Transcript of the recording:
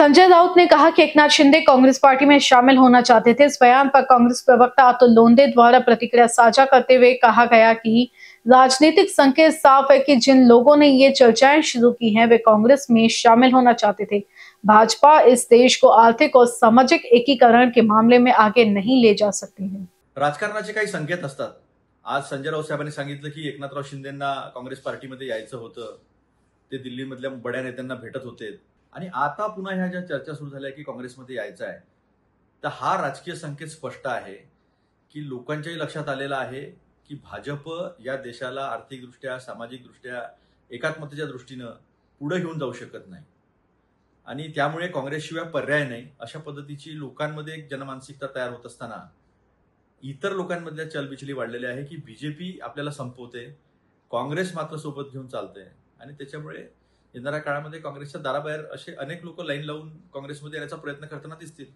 संजय राउत ने कहा कि एकनाथ शिंदे कांग्रेस पार्टी में शामिल होना चाहते थे। इस बयान पर कांग्रेस प्रवक्ता अतुल लोंढे द्वारा प्रतिक्रिया साझा करते हुए कहा गया कि राजनीतिक संकेत साफ है कि जिन लोगों ने ये चर्चाएं शुरू की हैं वे कांग्रेस में शामिल होना चाहते थे। भाजपा इस देश को आर्थिक और सामाजिक एकीकरण के मामले में आगे नहीं ले जा सकती है। राजकारणाचे काही संकेत असतात। आज संजय राऊत साहेबांनी सांगितलं की एकनाथराव शिंदेंना काँग्रेस पार्टीमध्ये यायचं होतं, ते दिल्लीमधल्या बड्या नेत्यांना भेटत होते आणि आता पुन्हा ह्या ज्या चर्चा सुरू झाल्या की काँग्रेसमध्ये यायचं आहे, तर हा राजकीय संकेत स्पष्ट आहे की लोकांच्याही लक्षात आलेला आहे की भाजप या देशाला आर्थिकदृष्ट्या, सामाजिकदृष्ट्या, एकात्मतेच्या दृष्टीनं पुढे घेऊन जाऊ शकत नाही आणि त्यामुळे काँग्रेसशिवाय पर्याय नाही अशा पद्धतीची लोकांमध्ये एक जनमानसिकता तयार होत असताना इतर लोकांमधल्या चलबिचली वाढलेल्या आहे की बीजेपी आपल्याला संपवते, काँग्रेस मात्र सोबत घेऊन चालते आणि त्याच्यामुळे येणाऱ्या काळामध्ये काँग्रेसच्या दाराबाहेर असे अनेक लोक लाईन लावून काँग्रेसमध्ये येण्याचा प्रयत्न करताना दिसतील।